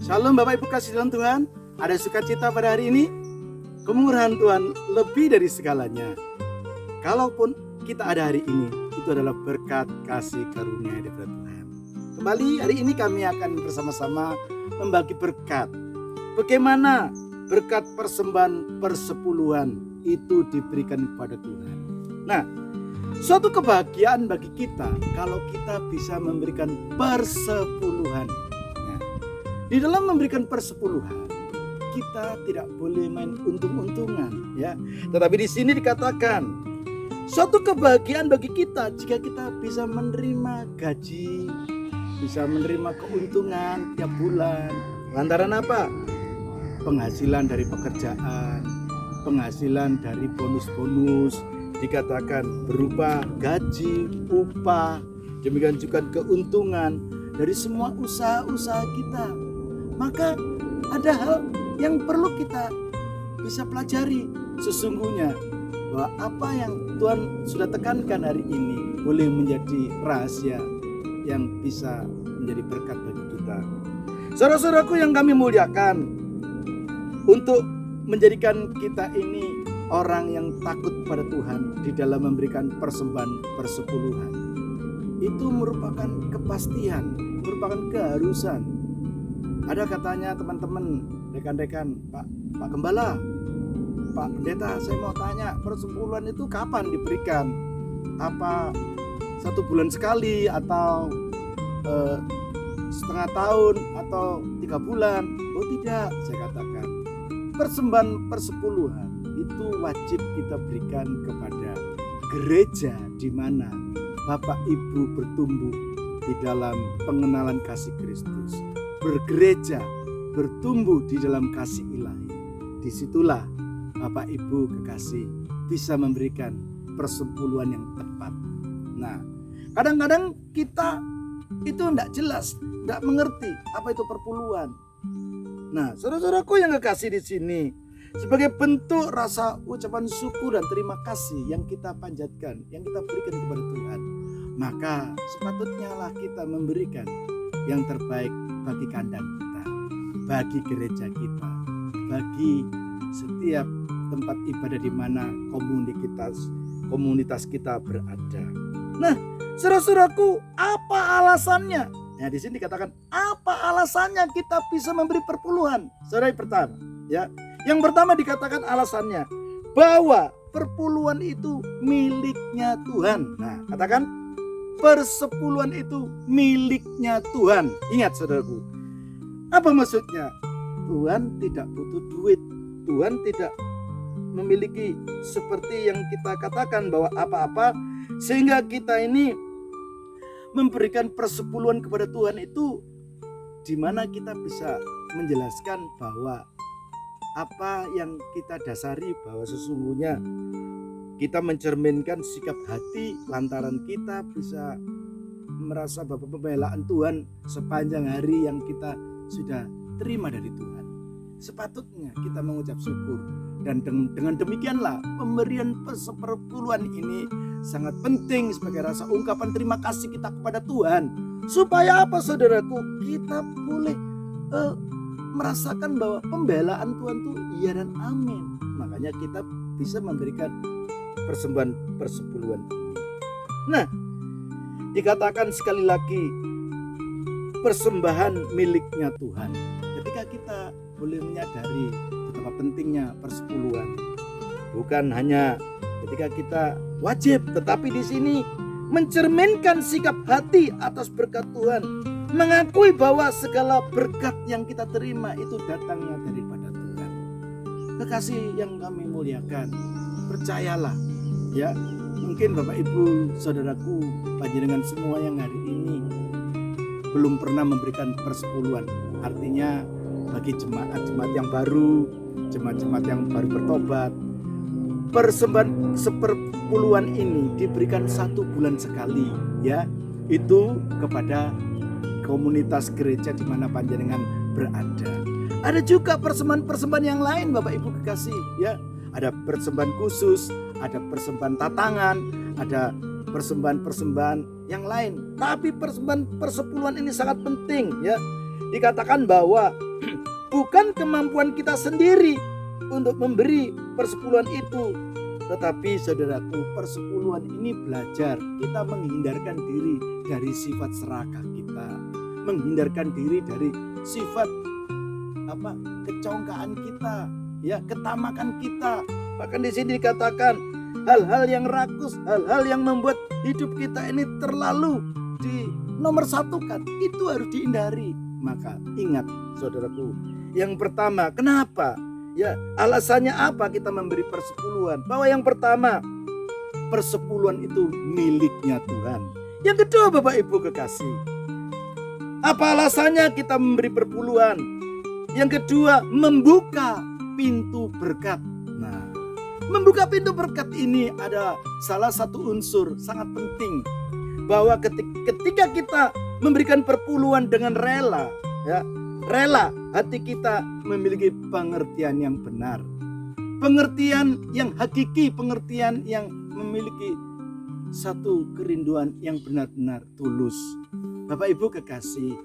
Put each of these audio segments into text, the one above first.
Shalom Bapak Ibu kasih dalam Tuhan. Ada sukacita pada hari ini? Kemurahan Tuhan lebih dari segalanya. Kalaupun kita ada hari ini, itu adalah berkat kasih karunia dari Tuhan. Kembali hari ini kami akan bersama-sama membagi berkat. Bagaimana berkat persembahan persepuluhan itu diberikan kepada Tuhan. Nah, suatu kebahagiaan bagi kita kalau kita bisa memberikan persepuluhan. Di dalam memberikan persepuluhan, kita tidak boleh main untung-untungan, ya. Tetapi di sini dikatakan, suatu kebahagiaan bagi kita jika kita bisa menerima gaji, bisa menerima keuntungan tiap bulan. Lantaran apa? Penghasilan dari pekerjaan, penghasilan dari bonus-bonus, dikatakan berupa gaji, upah, demikian juga keuntungan dari semua usaha-usaha kita. Maka ada hal yang perlu kita bisa pelajari sesungguhnya, bahwa apa yang Tuhan sudah tekankan hari ini boleh menjadi rahasia yang bisa menjadi berkat bagi kita. Saudara-saudaraku yang kami muliakan, untuk menjadikan kita ini orang yang takut pada Tuhan di dalam memberikan persembahan persepuluhan, itu merupakan kepastian, merupakan keharusan. Ada katanya teman-teman, rekan-rekan, Pak Gembala, Pak Pendeta, saya mau tanya, persepuluhan itu kapan diberikan? Apa 1 bulan sekali atau setengah tahun atau 3 bulan? Oh tidak, saya katakan persembahan persepuluhan itu wajib kita berikan kepada gereja di mana Bapak Ibu bertumbuh di dalam pengenalan kasih Kristus, bergereja, bertumbuh di dalam kasih ilahi. Disitulah Bapak Ibu kekasih bisa memberikan persepuluhan yang tepat. Nah, kadang-kadang kita itu tidak jelas, tidak mengerti apa itu perpuluhan. Nah, saudara-saudaraku yang kekasih di sini, sebagai bentuk rasa ucapan syukur dan terima kasih yang kita panjatkan, yang kita berikan kepada Tuhan, maka sepatutnya lah kita memberikan yang terbaik bagi kandang kita, bagi gereja kita, bagi setiap tempat ibadah di mana komunitas kita berada. Nah, saudara-saudaraku, apa alasannya? Nah, di sini dikatakan apa alasannya kita bisa memberi perpuluhan? Saudara, yang pertama, ya. Yang pertama dikatakan alasannya bahwa perpuluhan itu miliknya Tuhan. Nah, katakan persepuluhan itu miliknya Tuhan. Ingat saudaraku, apa maksudnya? Tuhan tidak butuh duit. Tuhan tidak memiliki seperti yang kita katakan bahwa apa-apa, sehingga kita ini memberikan persepuluhan kepada Tuhan itu di mana kita bisa menjelaskan bahwa apa yang kita dasari bahwa sesungguhnya kita mencerminkan sikap hati lantaran kita bisa merasa bahwa pembelaan Tuhan sepanjang hari yang kita sudah terima dari Tuhan. Sepatutnya kita mengucap syukur, dan dengan demikianlah pemberian persepuluhan ini sangat penting sebagai rasa ungkapan terima kasih kita kepada Tuhan. Supaya apa saudaraku? Kita boleh merasakan bahwa pembelaan Tuhan itu iya dan amin. Makanya kita bisa memberikan persembahan persepuluhan ini. Nah, dikatakan sekali lagi persembahan miliknya Tuhan. Ketika kita boleh menyadari betapa pentingnya persepuluhan, bukan hanya ketika kita wajib, tetapi di sini mencerminkan sikap hati atas berkat Tuhan, mengakui bahwa segala berkat yang kita terima itu datangnya daripada Tuhan. Kekasih yang kami muliakan, percayalah, ya, mungkin Bapak Ibu saudaraku panjenengan semua yang hari ini belum pernah memberikan persepuluhan. Artinya bagi jemaat-jemaat yang baru, jemaat-jemaat yang baru bertobat, persembahan seperpuluhan ini diberikan 1 bulan sekali, ya, itu kepada komunitas gereja di mana panjenengan berada. Ada juga persembahan-persembahan yang lain Bapak Ibu kekasih, ya. Ada persembahan khusus, ada persembahan tatangan, ada persembahan-persembahan yang lain. Tapi persembahan persepuluhan ini sangat penting, ya. Dikatakan bahwa bukan kemampuan kita sendiri untuk memberi persepuluhan itu, tetapi saudaraku, persepuluhan ini belajar kita menghindarkan diri dari sifat serakah kita, menghindarkan diri dari sifat kecongkaan kita, ya, ketamakan kita. Bahkan di sini dikatakan hal-hal yang rakus, hal-hal yang membuat hidup kita ini terlalu dinomorsatukan, itu harus dihindari. Maka ingat saudaraku, yang pertama, kenapa? Ya, alasannya apa kita memberi persepuluhan? Bahwa yang pertama, persepuluhan itu miliknya Tuhan. Yang kedua, Bapak Ibu kekasih, apa alasannya kita memberi persepuluhan? Yang kedua, membuka pintu berkat. Nah, membuka pintu berkat ini ada salah satu unsur sangat penting, bahwa ketika kita memberikan persepuluhan dengan rela, ya, rela, hati kita memiliki pengertian yang benar, pengertian yang hakiki, pengertian yang memiliki satu kerinduan yang benar-benar tulus. Bapak Ibu kekasih,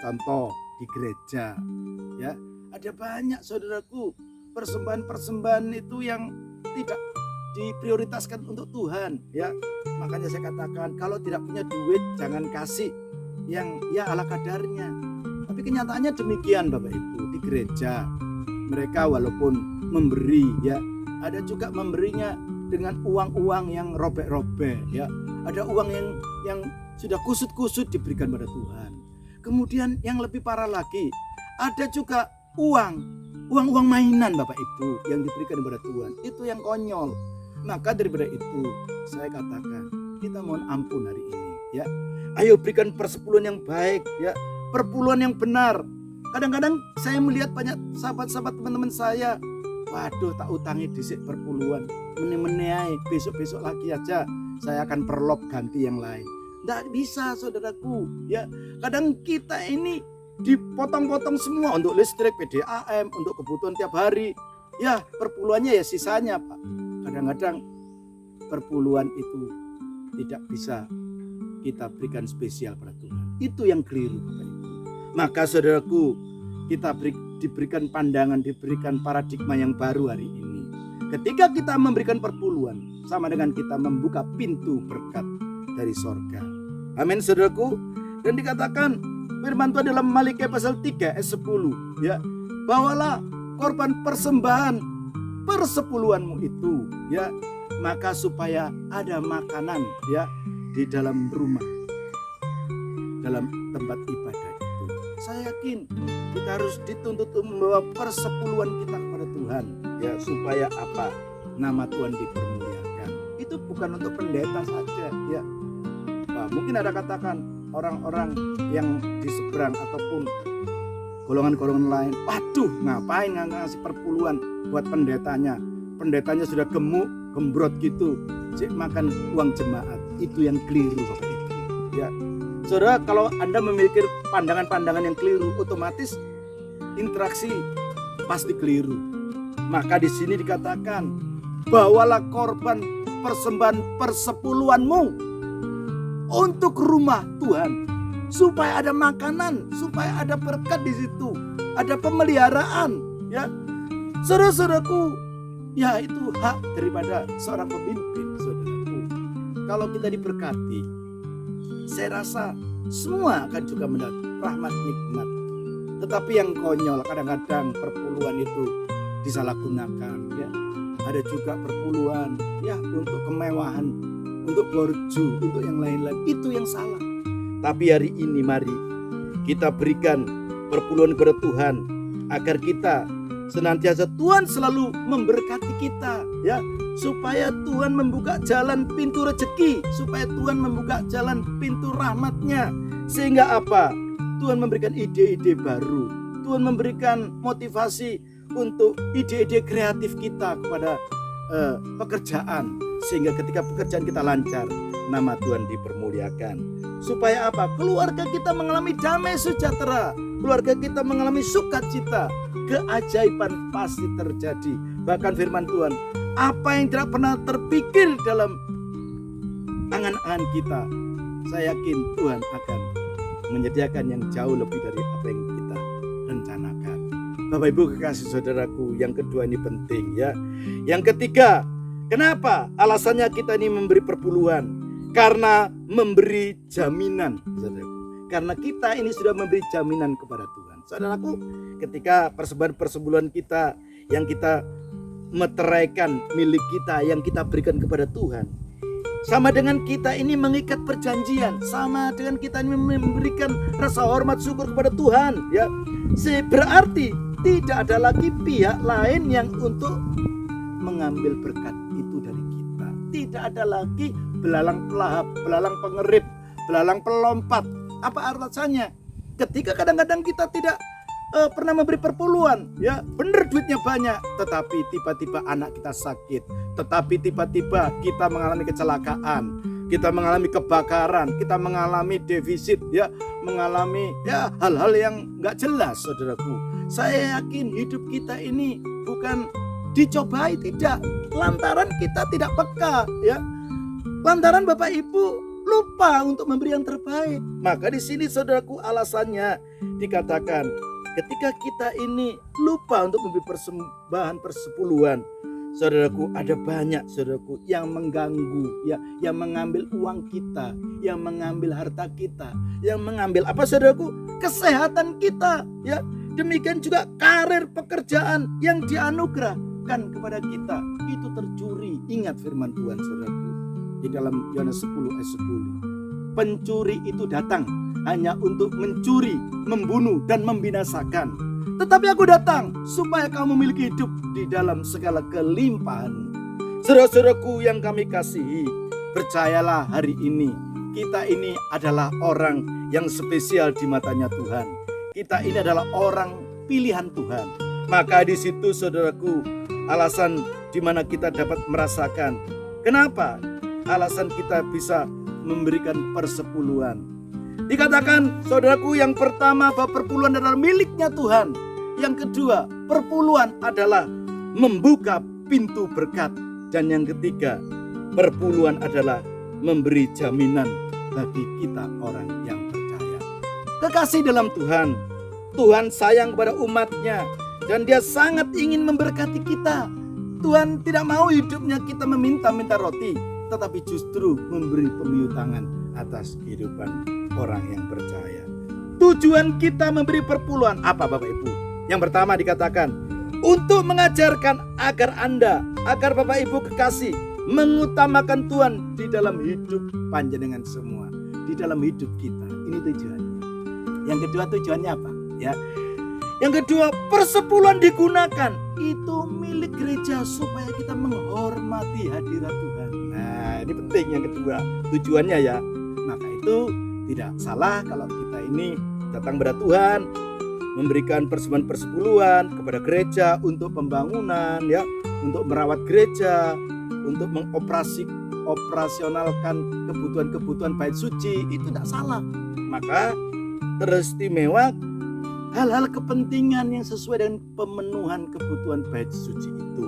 contoh di gereja, ya, ada banyak saudaraku persembahan-persembahan itu yang tidak diprioritaskan untuk Tuhan, ya. Makanya saya katakan, kalau tidak punya duit jangan kasih yang ya ala kadarnya. Tapi kenyataannya demikian Bapak Ibu, di gereja mereka walaupun memberi, ya, ada juga memberinya dengan uang-uang yang robek-robek, ya. Ada uang yang sudah kusut-kusut diberikan pada Tuhan. Kemudian yang lebih parah lagi, ada juga uang mainan Bapak Ibu yang diberikan kepada Tuhan. Itu yang konyol. Maka daripada itu saya katakan, kita mohon ampun hari ini, ya. Ayo berikan persepuluhan yang baik, ya, persepuluhan yang benar. Kadang-kadang saya melihat banyak sahabat-sahabat teman-teman saya, waduh, tak utangi disik persepuluhan, mene-mene besok-besok lagi aja saya akan perlop ganti yang lain. Tidak bisa saudaraku, ya. Kadang kita ini dipotong-potong semua untuk listrik, PDAM, untuk kebutuhan tiap hari. Ya, persepuluhannya ya sisanya, Pak. Kadang-kadang persepuluhan itu tidak bisa kita berikan spesial pada Tuhan. Itu yang keliru Bapak Ibu. Maka saudaraku, kita diberikan pandangan, diberikan paradigma yang baru hari ini. Ketika kita memberikan persepuluhan, sama dengan kita membuka pintu berkat dari sorga. Amin saudaraku. Dan dikatakan firman Tuhan dalam Malikiya pasal 3 ayat 10, ya, bawalah korban persembahan persepuluhanmu itu, ya, maka supaya ada makanan, ya, di dalam rumah, dalam tempat ibadah itu. Saya yakin kita harus dituntut untuk membawa persepuluhan kita kepada Tuhan, ya, supaya apa? Nama Tuhan dipermuliakan. Itu bukan untuk pendeta saja, ya. Nah, mungkin ada katakan orang-orang yang di seberang ataupun golongan-golongan lain, waduh, ngapain ngasih persepuluhan buat pendetanya? Pendetanya sudah gemuk, gembrot gitu, makan uang jemaat. Itu yang keliru Bapak Ibu, ya. Saudara, kalau Anda memiliki pandangan-pandangan yang keliru, otomatis interaksi pasti keliru. Maka di sini dikatakan, bawalah korban persembahan persepuluhanmu untuk rumah Tuhan, supaya ada makanan, supaya ada berkat di situ, ada pemeliharaan, ya. Saudara-saudaraku, ya, itu hak daripada seorang pemimpin, saudaraku. Kalau kita diberkati, saya rasa semua akan juga mendapat rahmat nikmat. Tetapi yang konyol, kadang-kadang persepuluhan itu disalahgunakan, ya. Ada juga persepuluhan, ya, untuk kemewahan, untuk borju, untuk yang lain-lain. Itu yang salah. Tapi hari ini mari kita berikan persepuluhan kepada Tuhan, agar kita senantiasa Tuhan selalu memberkati kita, ya, supaya Tuhan membuka jalan pintu rezeki, supaya Tuhan membuka jalan pintu rahmatnya, sehingga apa? Tuhan memberikan ide-ide baru, Tuhan memberikan motivasi untuk ide-ide kreatif kita kepada pekerjaan, sehingga ketika pekerjaan kita lancar, nama Tuhan dipermuliakan. Supaya apa? Keluarga kita mengalami damai sejahtera, keluarga kita mengalami sukacita, keajaiban pasti terjadi. Bahkan firman Tuhan, apa yang tidak pernah terpikir dalam angan-angan kita, saya yakin Tuhan akan menyediakan yang jauh lebih dari apa yang kita Bapak Ibu kekasih saudaraku, yang kedua ini penting ya. Yang ketiga, kenapa alasannya kita ini memberi perpuluhan? Karena memberi jaminan, saudaraku. Karena kita ini sudah memberi jaminan kepada Tuhan. Saudaraku, ketika persembahan kita yang kita meteraikan milik kita, yang kita berikan kepada Tuhan, sama dengan kita ini mengikat perjanjian, sama dengan kita ini memberikan rasa hormat syukur kepada Tuhan ya. Berarti tidak ada lagi pihak lain yang untuk mengambil berkat itu dari kita. Tidak ada lagi belalang pelahap, belalang pengerip, belalang pelompat. Apa artinya? Ketika kadang-kadang kita tidak pernah memberi perpuluhan, ya benar duitnya banyak, tetapi tiba-tiba anak kita sakit, tetapi tiba-tiba kita mengalami kecelakaan, kita mengalami kebakaran, kita mengalami defisit, ya mengalami ya hal-hal yang nggak jelas, saudaraku. Saya yakin hidup kita ini bukan dicobai, tidak, lantaran kita tidak peka, ya, lantaran Bapak Ibu lupa untuk memberi yang terbaik. Maka di sini saudaraku alasannya dikatakan ketika kita ini lupa untuk memberi persembahan persepuluhan, saudaraku, ada banyak saudaraku yang mengganggu, ya, yang mengambil uang kita, yang mengambil harta kita, yang mengambil apa saudaraku? Kesehatan kita, ya. Demikian juga karir pekerjaan yang dianugerahkan kepada kita itu tercuri. Ingat firman Tuhan saudaraku di dalam Yohanes 10 ayat 10. Pencuri itu datang hanya untuk mencuri, membunuh, dan membinasakan. Tetapi aku datang supaya kamu memiliki hidup di dalam segala kelimpahan. Saudara-saudaraku yang kami kasihi, percayalah hari ini kita ini adalah orang yang spesial di matanya Tuhan. Kita ini adalah orang pilihan Tuhan. Maka di situ saudaraku alasan di mana kita dapat merasakan kenapa alasan kita bisa memberikan persepuluhan. Dikatakan saudaraku yang pertama bahwa perpuluhan adalah miliknya Tuhan. Yang kedua, perpuluhan adalah membuka pintu berkat. Dan yang ketiga, perpuluhan adalah memberi jaminan bagi kita orang yang percaya. Kekasih dalam Tuhan, Tuhan sayang kepada umatnya dan Dia sangat ingin memberkati kita. Tuhan tidak mau hidupnya kita meminta-minta roti, tetapi justru memberi pemiutangan atas kehidupan orang yang percaya. Tujuan kita memberi perpuluhan apa Bapak Ibu? Yang pertama dikatakan untuk mengajarkan agar Bapak Ibu kekasih mengutamakan Tuhan di dalam hidup panjenengan semua, di dalam hidup kita. Ini tujuannya. Yang kedua tujuannya apa? Ya. Yang kedua, persepuluhan digunakan itu milik gereja supaya kita menghormati hadirat Tuhan. Nah, ini penting yang kedua, tujuannya ya. Maka itu tidak salah kalau kita ini datang kepada Tuhan, memberikan persembahan persepuluhan kepada gereja untuk pembangunan, ya, untuk merawat gereja, untuk operasionalkan kebutuhan-kebutuhan bait suci, itu tidak salah. Maka teristimewa hal-hal kepentingan yang sesuai dengan pemenuhan kebutuhan bait suci itu.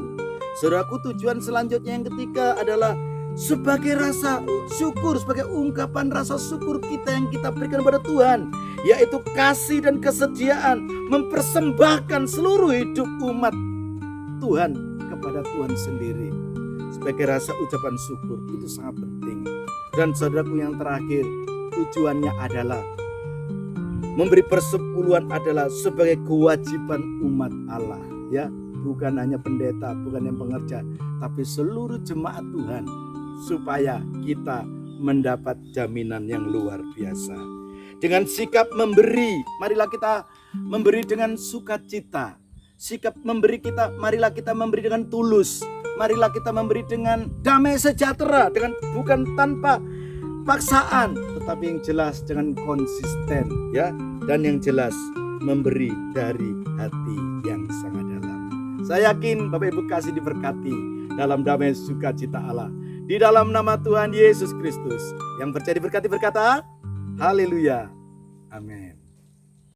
Saudaraku, tujuan selanjutnya yang ketiga adalah sebagai rasa syukur, sebagai ungkapan rasa syukur kita yang kita berikan kepada Tuhan, yaitu kasih dan kesediaan mempersembahkan seluruh hidup umat Tuhan kepada Tuhan sendiri. Sebagai rasa ucapan syukur itu sangat penting. Dan saudaraku yang terakhir, tujuannya adalah memberi persepuluhan adalah sebagai kewajiban umat Allah, ya, bukan hanya pendeta, bukan yang pengerja, tapi seluruh jemaat Tuhan, supaya kita mendapat jaminan yang luar biasa. Dengan sikap memberi, marilah kita memberi dengan sukacita. Sikap memberi kita, marilah kita memberi dengan tulus. Marilah kita memberi dengan damai sejahtera, dengan bukan tanpa paksaan, tetapi yang jelas dengan konsisten, ya, dan yang jelas memberi dari hati yang sangat dalam. Saya yakin Bapak Ibu kasih diberkati dalam damai sukacita Allah. Di dalam nama Tuhan Yesus Kristus, yang percaya diberkati berkata, haleluya, amin.